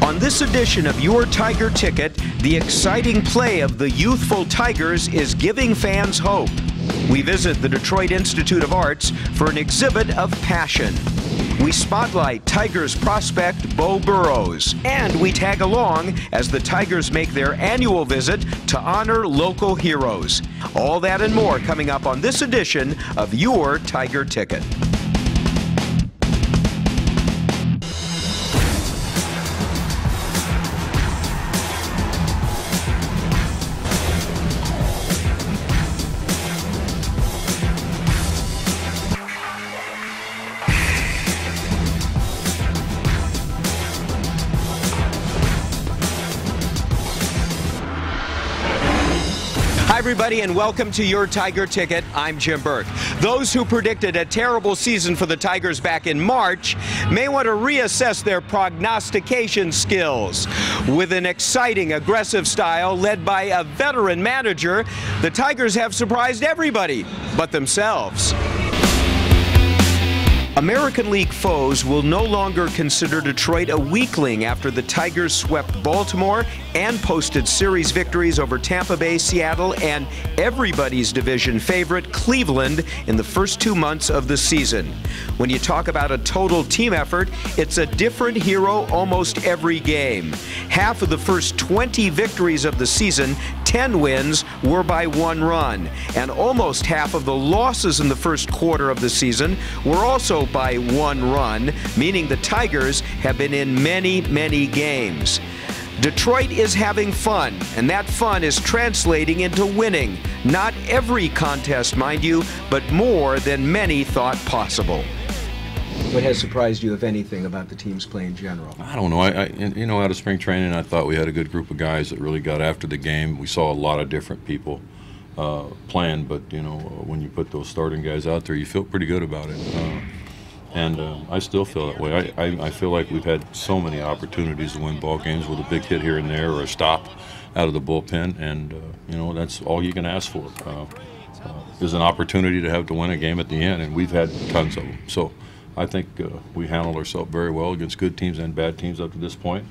On this edition of Your Tiger Ticket, the exciting play of the youthful Tigers is giving fans hope. We visit the Detroit Institute of Arts for an exhibit of passion. We spotlight Tigers prospect Beau Burrows, and we tag along as the Tigers make their annual visit to honor local heroes. All that and more coming up on this edition of Your Tiger Ticket. Hi, everybody, and welcome to Your Tiger Ticket. I'm Jim Berk. Those who predicted a terrible season for the Tigers back in March may want to reassess their prognostication skills. With an exciting, aggressive style led by a veteran manager, the Tigers have surprised everybody but themselves. American League foes will no longer consider Detroit a weakling after the Tigers swept Baltimore and posted series victories over Tampa Bay, Seattle, and everybody's division favorite, Cleveland, in the first 2 months of the season. When you talk about a total team effort, it's a different hero almost every game. Half of the first 20 victories of the season, 10 wins, were by 1 run. And almost half of the losses in the first quarter of the season were also by 1 run, meaning the Tigers have been in many, many games. Detroit is having fun, and that fun is translating into winning. Not every contest, mind you, but more than many thought possible. What has surprised you, if anything, about the team's play in general? I don't know. Out of spring training, I thought we had a good group of guys that really got after the game. We saw a lot of different people playing, but when you put those starting guys out there, you feel pretty good about it. And I still feel that way. I feel like we've had so many opportunities to win ball games with a big hit here and there or a stop out of the bullpen, and that's all you can ask for. Is an opportunity to win a game at the end, and we've had tons of them. So I think we handled ourselves very well against good teams and bad teams up to this point.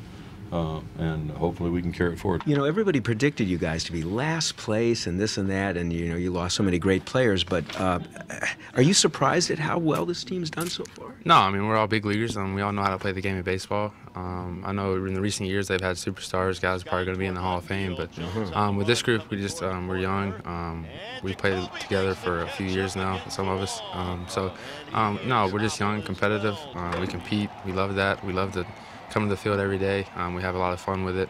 And hopefully we can carry it forward. Everybody predicted you guys to be last place and this and that, and you lost so many great players, but are you surprised at how well this team's done so far? No, I mean, we're all big leaguers, and we all know how to play the game of baseball. I know in the recent years they've had superstars, guys probably going to be in the Hall of Fame, but with this group, we're young. We played together for a few years now, some of us. No, we're just young, competitive. We compete. We love that. We love to come to the field every day. We have a lot of fun with it.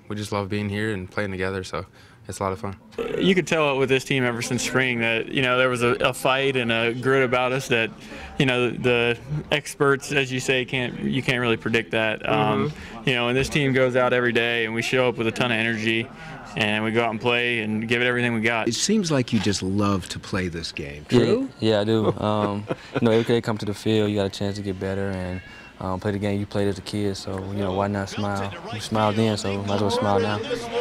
We just love being here and playing together, so it's a lot of fun. You could tell with this team ever since spring that there was a fight and a grit about us that the experts, as you say, you can't really predict that. And this team goes out every day and we show up with a ton of energy and we go out and play and give it everything we got. It seems like you just love to play this game. True? Yeah, I do. Every day you come to the field, you got a chance to get better and play the game you played as a kid, so why not smile? You smiled then, so might as well smile now.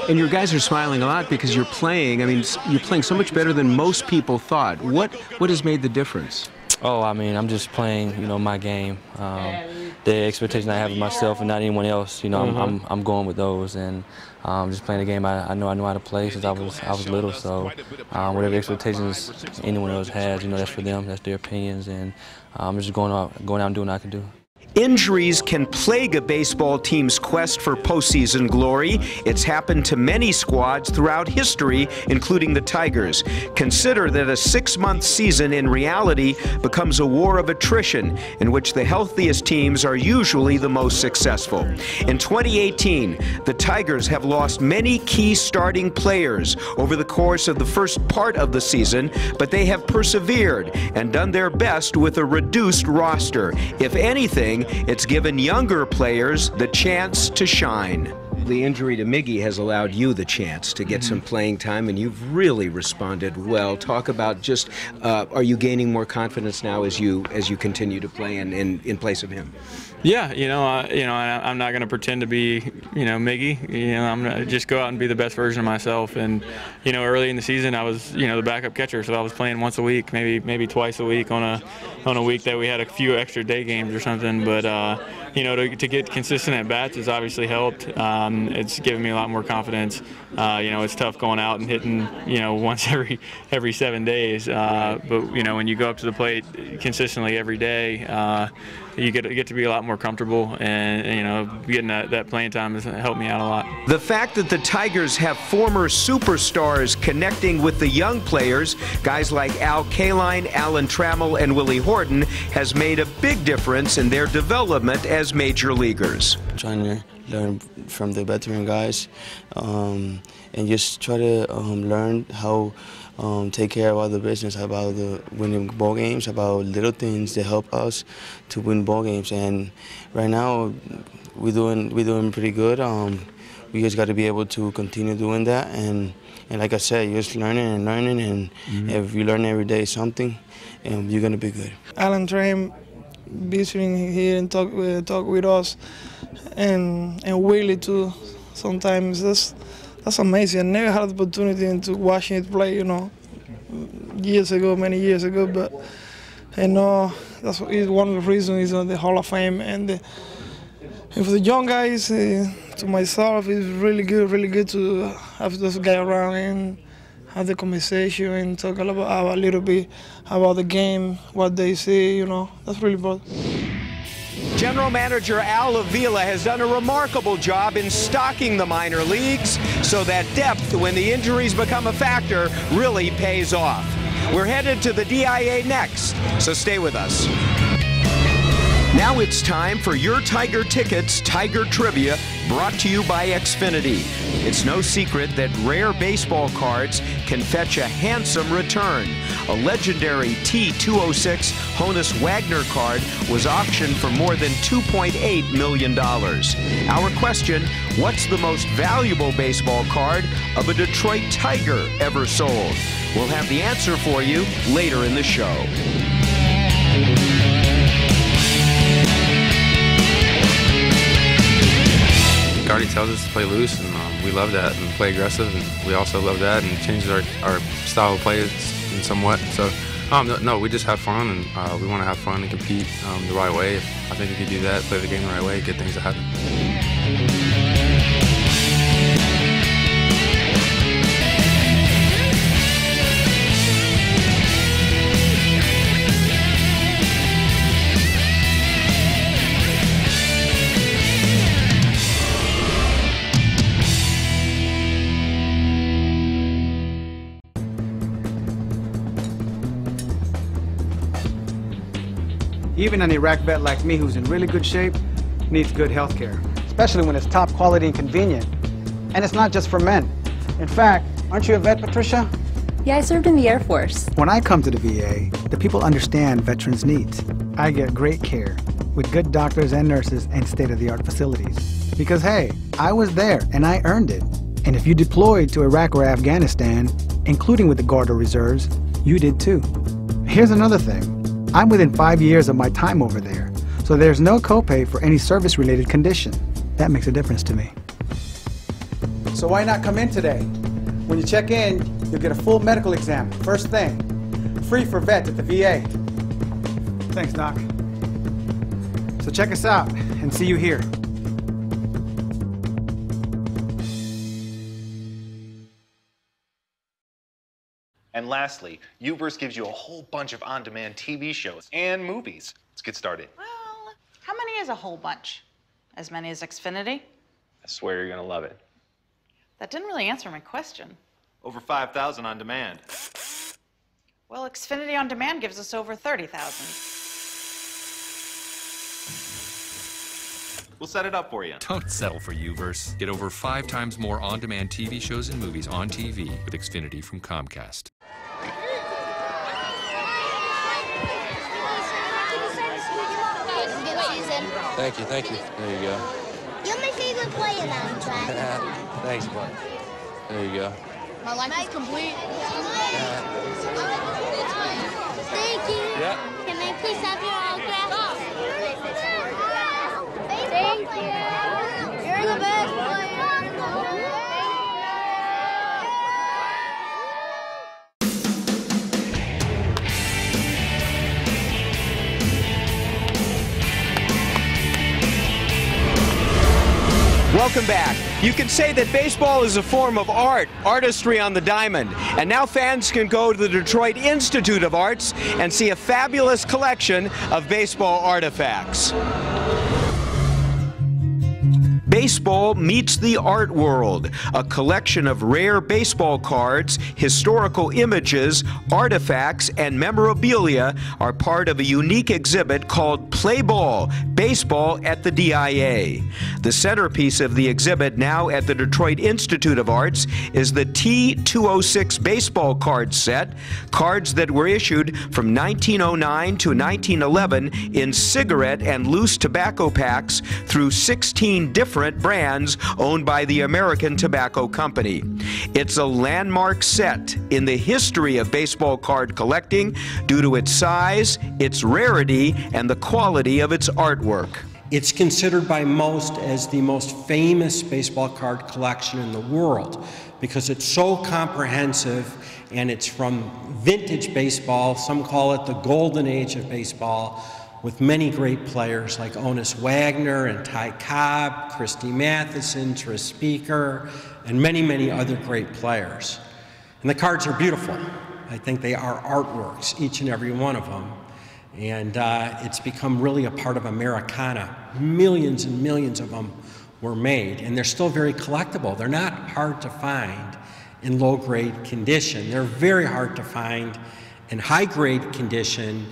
And your guys are smiling a lot because you're playing. I mean, you're playing so much better than most people thought. What has made the difference? Oh, I mean, I'm just playing, my game. The expectation I have of myself and not anyone else, I'm going with those, and just playing the game I know how to play since I was little. So whatever expectations anyone else has, that's for them, that's their opinions, and I'm just going out and doing what I can do. Injuries can plague a baseball team's quest for postseason glory. It's happened to many squads throughout history, including the Tigers. Consider that a 6-month season in reality becomes a war of attrition, in which the healthiest teams are usually the most successful. In 2018, the Tigers have lost many key starting players over the course of the first part of the season, but they have persevered and done their best with a reduced roster. If anything, it's given younger players the chance to shine. The injury to Miggy has allowed you the chance to get some playing time, and you've really responded well. Talk about are you gaining more confidence now as you continue to play in place of him? Yeah, I'm not going to pretend to be, Miggy. I'm going to just go out and be the best version of myself. And, early in the season, I was, the backup catcher, so I was playing once a week, maybe twice a week on a week that we had a few extra day games or something. But, to get consistent at bats has obviously helped. It's given me a lot more confidence. It's tough going out and hitting, once every 7 days. But, when you go up to the plate consistently every day, you get to be a lot more comfortable, and getting that playing time has helped me out a lot. The fact that the Tigers have former superstars connecting with the young players, guys like Al Kaline, Alan Trammell, and Willie Horton, has made a big difference in their development as major leaguers. Trying to learn from the veteran guys, and just try to learn how take care of all the business, about the winning ball games, about little things that help us to win ball games. And right now, we're doing pretty good. We just got to be able to continue doing that. And like I said, you're just learning and learning. And if you learn every day something, you're gonna be good. Alan Trammell visiting here and talk with us, and Willie too. Sometimes that's amazing. I never had the opportunity to watch it play, many years ago, but that's one of the reasons he's on the Hall of Fame. And for the young guys, to myself, it's really good to have those guys around and have the conversation and talk a little bit about the game, what they see, that's really important. General Manager Al Avila has done a remarkable job in stocking the minor leagues so that depth, when the injuries become a factor, really pays off. We're headed to the DIA next, so stay with us. Now it's time for your Tiger Tickets Tiger Trivia, brought to you by Xfinity. It's no secret that rare baseball cards can fetch a handsome return. A legendary T206 Honus Wagner card was auctioned for more than $2.8 million. Our question, what's the most valuable baseball card of a Detroit Tiger ever sold? We'll have the answer for you later in the show. Gardy tells us to play loose, and we love that, and play aggressive, and we also love that, and changes our style of play in somewhat. So, no, we just have fun, and we want to have fun and compete the right way. I think if you do that, play the game the right way, get things to happen. Even an Iraq vet like me who's in really good shape needs good health care, especially when it's top quality and convenient. And it's not just for men. In fact, aren't you a vet, Patricia? Yeah, I served in the Air Force. When I come to the VA, the people understand veterans' needs. I get great care with good doctors and nurses and state-of-the-art facilities. Because hey, I was there and I earned it. And if you deployed to Iraq or Afghanistan, including with the Guard or Reserves, you did too. Here's another thing. I'm within 5 years of my time over there, so there's no copay for any service-related condition. That makes a difference to me. So why not come in today? When you check in, you'll get a full medical exam, first thing. Free for vets at the VA. Thanks, Doc. So check us out, and see you here. And lastly, Uverse gives you a whole bunch of on-demand TV shows and movies. Let's get started. Well, how many is a whole bunch? As many as Xfinity? I swear you're gonna love it. That didn't really answer my question. Over 5,000 on demand. Well, Xfinity On Demand gives us over 30,000. We'll set it up for you. Don't settle for Uverse. Get over 5 times more on-demand TV shows and movies on TV with Xfinity from Comcast. Thank you. There you go. You're my favorite player now, Trav. Thanks, bud. There you go. My life is complete. Thank you. Yeah. Can I please have your autograph? Welcome back. You can say that baseball is a form of art, artistry on the diamond. And now fans can go to the Detroit Institute of Arts and see a fabulous collection of baseball artifacts. Baseball Meets the Art World, a collection of rare baseball cards, historical images, artifacts, and memorabilia are part of a unique exhibit called Play Ball, Baseball at the DIA. The centerpiece of the exhibit now at the Detroit Institute of Arts is the T206 baseball card set, cards that were issued from 1909 to 1911 in cigarette and loose tobacco packs through 16 different brands owned by the American Tobacco Company. It's a landmark set in the history of baseball card collecting due to its size, its rarity, and the quality of its artwork. It's considered by most as the most famous baseball card collection in the world because it's so comprehensive, and it's from vintage baseball. Some call it the golden age of baseball, with many great players like Honus Wagner and Ty Cobb, Christy Matheson, Tris Speaker, and many, many other great players. And the cards are beautiful. I think they are artworks, each and every one of them. And it's become really a part of Americana. Millions and millions of them were made, and they're still very collectible. They're not hard to find in low-grade condition. They're very hard to find in high-grade condition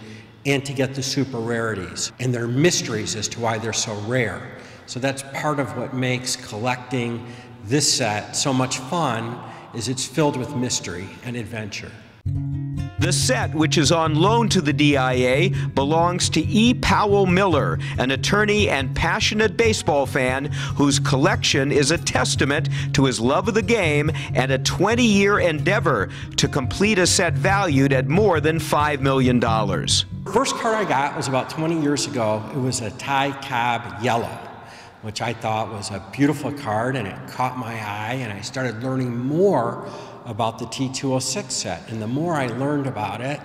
and to get the super rarities. And they're mysteries as to why they're so rare. So that's part of what makes collecting this set so much fun, is it's filled with mystery and adventure. The set, which is on loan to the DIA, belongs to E. Powell Miller, an attorney and passionate baseball fan whose collection is a testament to his love of the game and a 20-year endeavor to complete a set valued at more than $5 million. First card I got was about 20 years ago. It was a Ty Cobb yellow, which I thought was a beautiful card, and it caught my eye, and I started learning more about the T206 set. And the more I learned about it,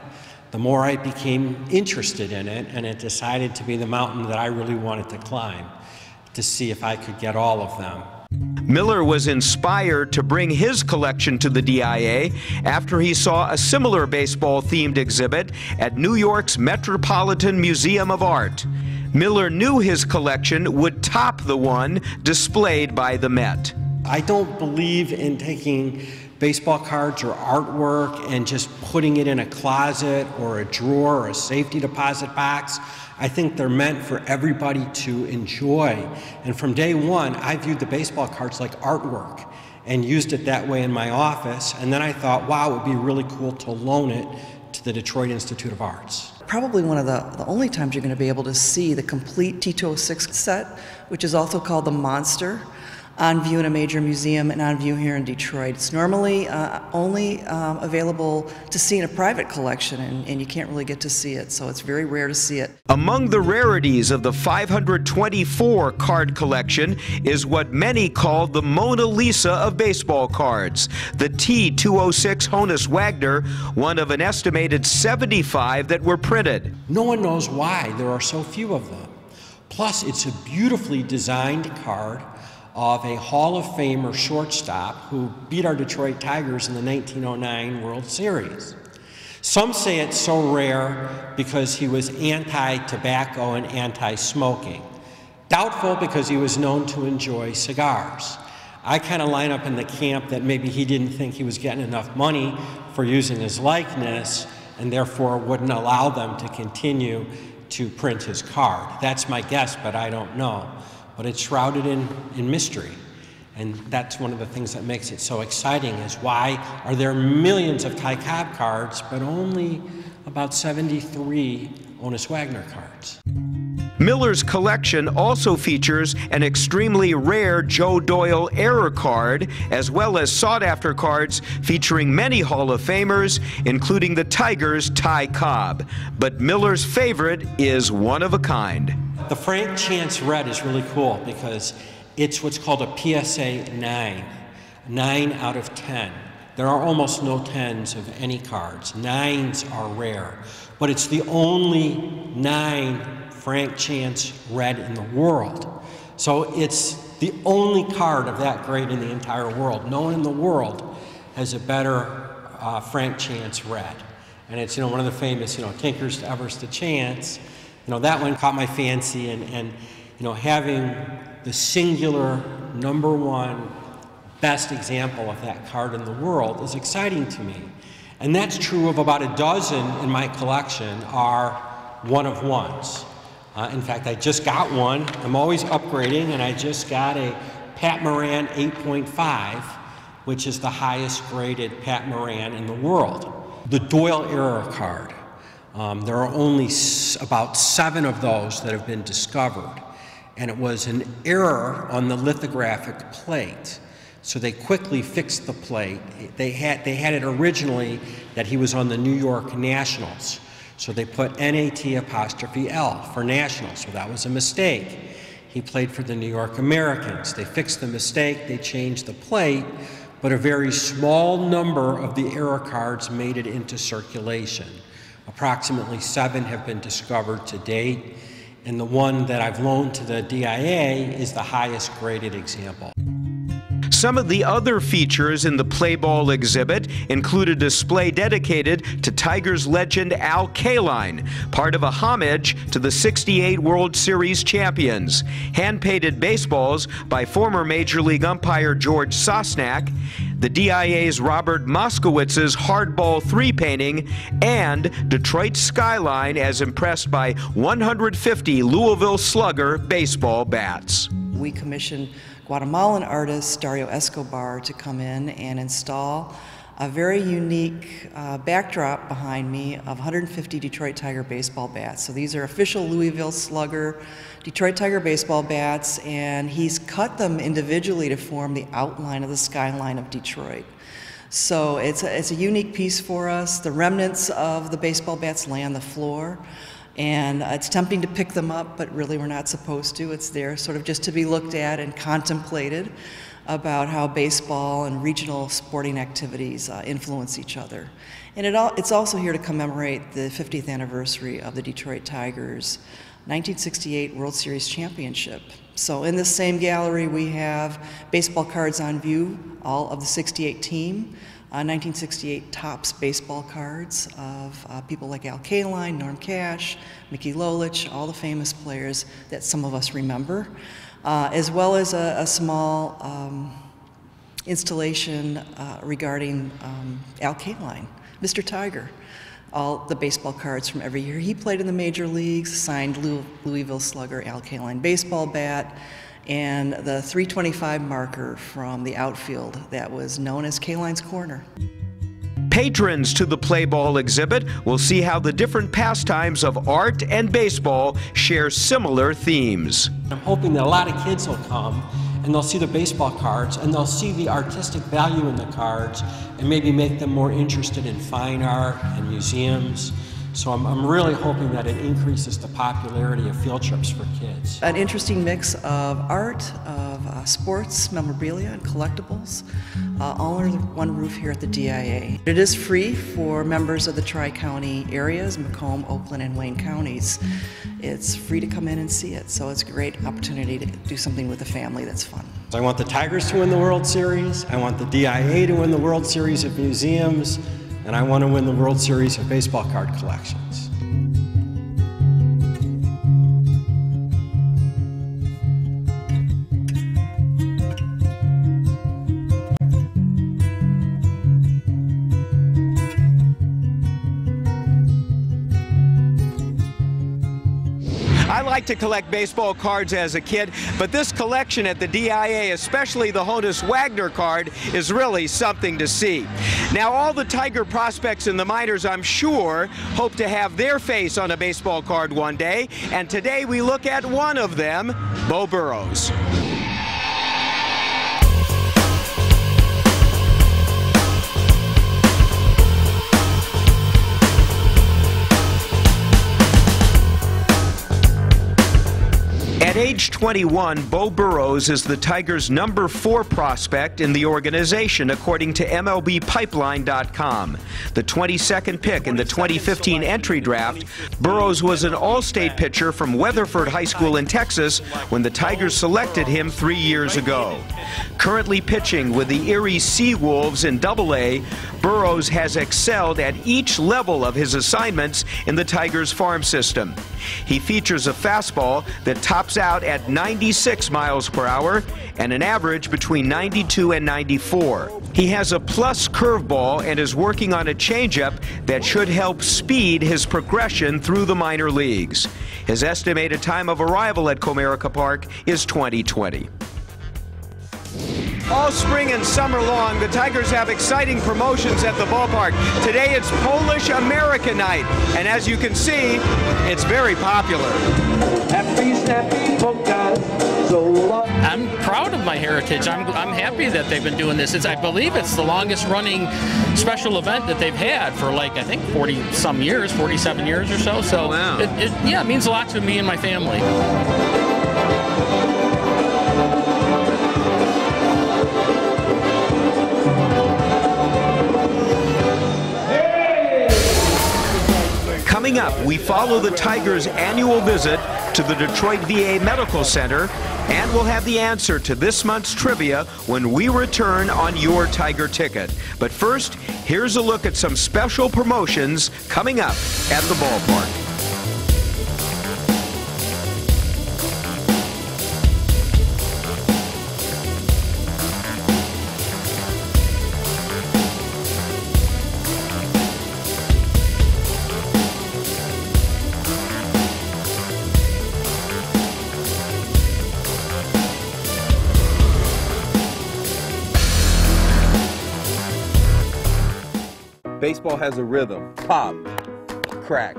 the more I became interested in it, and it decided to be the mountain that I really wanted to climb to see if I could get all of them. Miller was inspired to bring his collection to the DIA after he saw a similar baseball-themed exhibit at New York's Metropolitan Museum of Art. Miller knew his collection would top the one displayed by the Met. I don't believe in taking baseball cards or artwork and just putting it in a closet or a drawer or a safety deposit box. I think they're meant for everybody to enjoy. And from day one, I viewed the baseball cards like artwork and used it that way in my office. And then I thought, wow, it would be really cool to loan it to the Detroit Institute of Arts. Probably one of the only times you're going to be able to see the complete T206 set, which is also called the Monster, on view in a major museum and on view here in Detroit. It's normally only available to see in a private collection, and you can't really get to see it, so it's very rare to see it. Among the rarities of the 524 card collection is what many call the Mona Lisa of baseball cards, the T206 Honus Wagner, one of an estimated 75 that were printed. No one knows why there are so few of them. Plus, it's a beautifully designed card of a Hall of Famer shortstop who beat our Detroit Tigers in the 1909 World Series. Some say it's so rare because he was anti-tobacco and anti-smoking. Doubtful because he was known to enjoy cigars. I kind of line up in the camp that maybe he didn't think he was getting enough money for using his likeness and therefore wouldn't allow them to continue to print his card. That's my guess, but I don't know. But it's shrouded in mystery. And that's one of the things that makes it so exciting, is why are there millions of Ty Cobb cards, but only about 73 Honus Wagner cards. Miller's collection also features an extremely rare Joe Doyle error card, as well as sought-after cards featuring many Hall of Famers, including the Tigers' Ty Cobb. But Miller's favorite is one of a kind. The Frank Chance Red is really cool because it's what's called a PSA 9, 9 out of 10. There are almost no 10s of any cards. 9s are rare, but it's the only 9 Frank Chance Red in the world. So it's the only card of that grade in the entire world. No one in the world has a better Frank Chance red. And it's, one of the famous, Tinkers to Evers to Chance. That one caught my fancy, and having the singular #1 best example of that card in the world is exciting to me. And that's true of about a dozen in my collection are one-of-ones. In fact, I just got one. I'm always upgrading, and I just got a Pat Moran 8.5, which is the highest graded Pat Moran in the world. The Doyle era card. There are only about 7 of those that have been discovered, and it was an error on the lithographic plate. So they quickly fixed the plate. They had it originally that he was on the New York Nationals. So they put NAT''L for Nationals, so that was a mistake. He played for the New York Americans. They fixed the mistake, they changed the plate, but a very small number of the error cards made it into circulation. Approximately 7 have been discovered to date, and the one that I've loaned to the DIA is the highest graded example. Some of the other features in the Play Ball exhibit include a display dedicated to Tigers legend Al Kaline, part of a homage to the '68 World Series champions, hand-painted baseballs by former Major League umpire George Sosnak, the DIA's Robert Moskowitz's Hardball 3 painting, and Detroit's skyline as impressed by 150 Louisville Slugger baseball bats. We commissioned Guatemalan artist Dario Escobar to come in and install a very unique backdrop behind me of 150 Detroit Tiger baseball bats. So these are official Louisville Slugger Detroit Tiger baseball bats, and he's cut them individually to form the outline of the skyline of Detroit. So it's a unique piece for us. The remnants of the baseball bats lay on the floor, and it's tempting to pick them up, but really we're not supposed to. It's there sort of just to be looked at and contemplated about how baseball and regional sporting activities influence each other. And it's also here to commemorate the 50th anniversary of the Detroit Tigers' 1968 World Series championship. So in this same gallery we have baseball cards on view, all of the '68 team. 1968 Topps baseball cards of people like Al Kaline, Norm Cash, Mickey Lolich, all the famous players that some of us remember, as well as a small installation regarding Al Kaline, Mr. Tiger. All the baseball cards from every year he played in the major leagues, signed Louisville Slugger Al Kaline baseball bat, and the 325 marker from the outfield that was known as Kaline's Corner. Patrons to the Play Ball exhibit will see how the different pastimes of art and baseball share similar themes. I'm hoping that a lot of kids will come and they'll see the baseball cards and they'll see the artistic value in the cards and maybe make them more interested in fine art and museums. So I'm really hoping that it increases the popularity of field trips for kids. An interesting mix of art, of sports, memorabilia, and collectibles, all under one roof here at the DIA. It is free for members of the Tri-County areas, Macomb, Oakland, and Wayne counties. It's free to come in and see it, so it's a great opportunity to do something with the family that's fun. I want the Tigers to win the World Series, I want the DIA to win the World Series of Museums, and I want to win the World Series of baseball card collections. I like to collect baseball cards as a kid, but this collection at the DIA, especially the Honus Wagner card, is really something to see. Now, all the Tiger prospects in the minors, I'm sure, hope to have their face on a baseball card one day, and today we look at one of them, Beau Burrows. At age 21, Beau Burrows is the Tigers' number 4 prospect in the organization, according to MLBpipeline.com. The 22nd pick in the 2015 entry draft, Burrows was an all-state pitcher from Weatherford High School in Texas when the Tigers selected him 3 years ago. Currently pitching with the Erie Seawolves in AA, Burrows has excelled at each level of his assignments in the Tigers farm system. He features a fastball that tops out at 96 miles per hour and an average between 92 and 94. He has a plus curveball and is working on a changeup that should help speed his progression through the minor leagues. His estimated time of arrival at Comerica Park is 2020. All spring and summer long, the Tigers have exciting promotions at the ballpark. Today it's Polish American Night, and as you can see, it's very popular. I'm proud of my heritage. I'm happy that they've been doing this. I believe it's the longest running special event that they've had for, like, I think 40-some years, 47 years or so. So wow. It means a lot to me and my family. Coming up, we follow the Tigers' annual visit to the Detroit VA Medical Center, and we'll have the answer to this month's trivia when we return on Your Tiger Ticket. But first, here's a look at some special promotions coming up at the ballpark. Baseball has a rhythm. Pop, crack.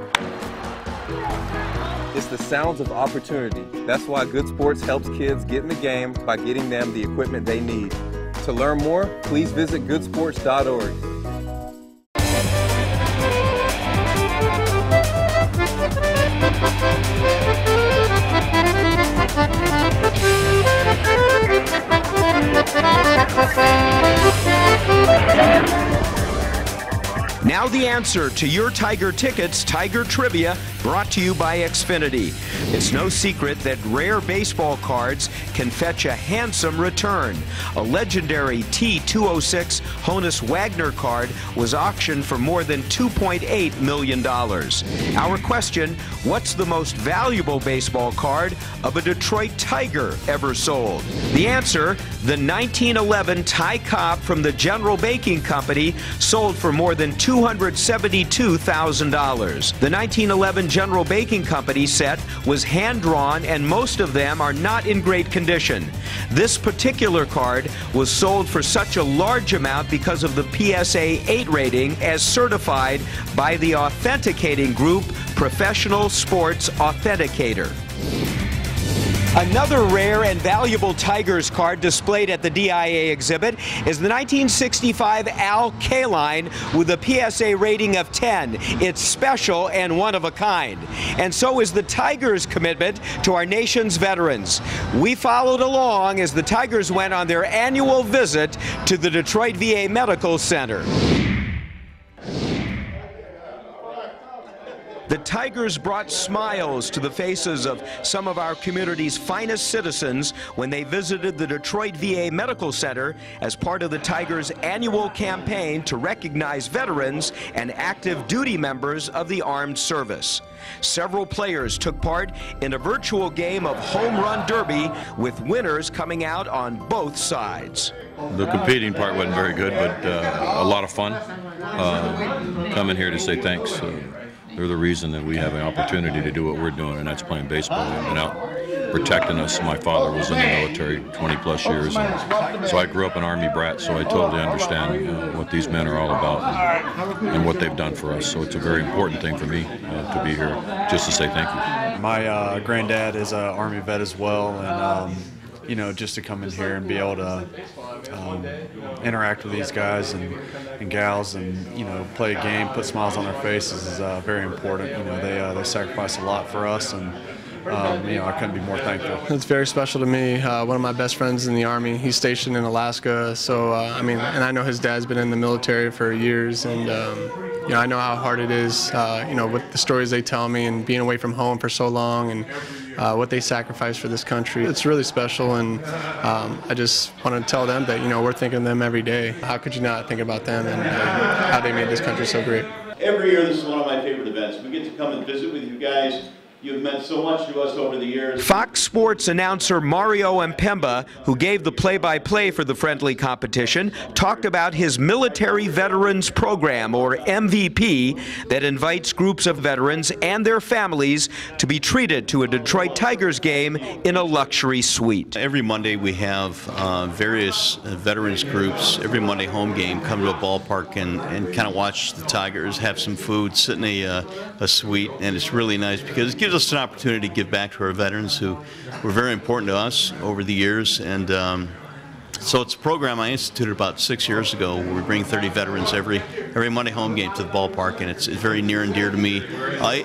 It's the sounds of opportunity. That's why Good Sports helps kids get in the game by getting them the equipment they need. To learn more, please visit goodsports.org. Now the answer to Your Tiger Tickets Tiger Trivia, brought to you by Xfinity. It's no secret that rare baseball cards can fetch a handsome return. A legendary T206 Honus Wagner card was auctioned for more than $2.8 million. Our question, what's the most valuable baseball card of a Detroit Tiger ever sold? The answer, the 1911 Ty Cobb from the General Baking Company, sold for more than $272,000. The 1911 General Baking Company set was hand-drawn, and most of them are not in great condition. This particular card was sold for such a large amount because of the PSA 8 rating as certified by the authenticating group Professional Sports Authenticator. Another rare and valuable Tigers card displayed at the DIA exhibit is the 1965 Al Kaline with a PSA rating of 10. It's special and one of a kind. And so is the Tigers' commitment to our nation's veterans. We followed along as the Tigers went on their annual visit to the Detroit VA Medical Center. The Tigers brought smiles to the faces of some of our community's finest citizens when they visited the Detroit VA Medical Center as part of the Tigers' annual campaign to recognize veterans and active duty members of the armed service. Several players took part in a virtual game of home run derby, with winners coming out on both sides. The competing part wasn't very good, but a lot of fun. Coming here to say thanks. They're the reason that we have an opportunity to do what we're doing, and that's playing baseball. They've been out protecting us. My father was in the military 20-plus years, and so I grew up an Army brat, so I totally understand what these men are all about and what they've done for us. So it's a very important thing for me to be here just to say thank you. My granddad is an Army vet as well, and you know, just to come in here and be able to interact with these guys and gals, and you know, play a game, put smiles on their faces is very important. You know, they sacrifice a lot for us, and I couldn't be more thankful. It's very special to me. One of my best friends in the Army, he's stationed in Alaska, so and I know his dad's been in the military for years, and I know how hard it is, with the stories they tell me and being away from home for so long, and what they sacrifice for this country. It's really special, and I just want to tell them that we're thinking of them every day. How could you not think about them and how they made this country so great? Every year, this is one of my favorite events. We get to come and visit with you guys. You've meant so much to us over the years. Fox Sports announcer Mario Mpemba, who gave the play-by-play for the friendly competition, talked about his Military Veterans Program, or MVP, that invites groups of veterans and their families to be treated to a Detroit Tigers game in a luxury suite. Every Monday we have various veterans groups, every Monday home game, come to a ballpark and kind of watch the Tigers, have some food, sit in a suite, and it's really nice because it gives us an opportunity to give back to our veterans who were very important to us over the years. And so it's a program I instituted about 6 years ago where we bring 30 veterans every Monday home game to the ballpark, and it's very near and dear to me.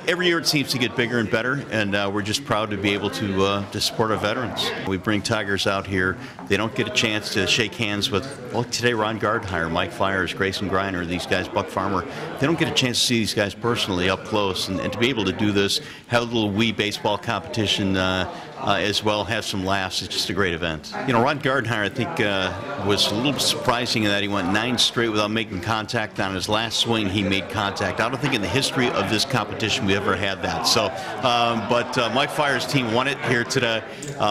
Every year it seems to get bigger and better, and we're just proud to be able to support our veterans. We bring Tigers out here. They don't get a chance to shake hands with, today Ron Gardenhire, Mike Fiers, Grayson Griner, these guys, Buck Farmer. They don't get a chance to see these guys personally up close, and to be able to do this, have a little wee baseball competition as well, have some laughs. It's just a great event. Ron Gardenhire, I think, was a little surprising in that he went 9 straight without making contact. On his last swing, he made contact. I don't think in the history of this competition we ever had that. So, but Mike Fiers' team won it here today.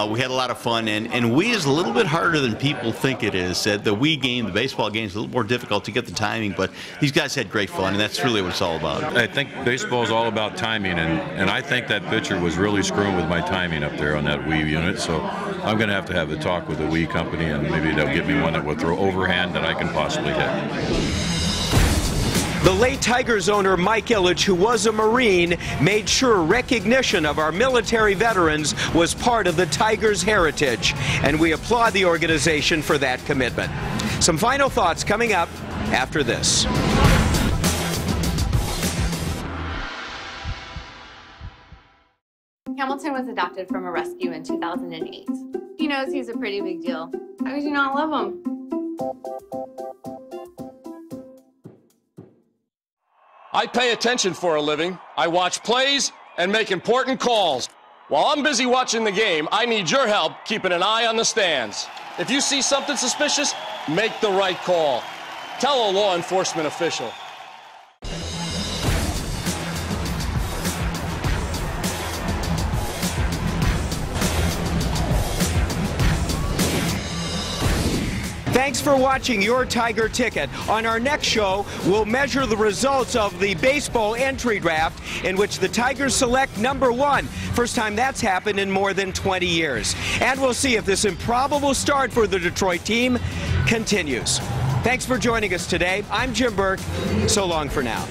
We had a lot of fun, and Wii is a little bit harder than people think it is. The Wii game, the baseball game, is a little more difficult to get the timing, but these guys had great fun, and that's really what it's all about. I think baseball is all about timing, and I think that pitcher was really screwing with my timing up there on that Wii unit, so I'm going to have a talk with the Wii company, and maybe they'll give me one that will throw overhand that I can possibly hit. The late Tigers owner Mike Ilitch, who was a Marine, made sure recognition of our military veterans was part of the Tigers' heritage, and we applaud the organization for that commitment. Some final thoughts coming up after this. Hamilton was adopted from a rescue in 2008. He knows he's a pretty big deal. How could you not love him? I pay attention for a living. I watch plays and make important calls. While I'm busy watching the game, I need your help keeping an eye on the stands. If you see something suspicious, make the right call. Tell a law enforcement official. Thanks for watching Your Tiger Ticket. On our next show, we'll measure the results of the baseball entry draft in which the Tigers select #1. First time that's happened in more than 20 years. And we'll see if this improbable start for the Detroit team continues. Thanks for joining us today. I'm Jim Berk. So long for now.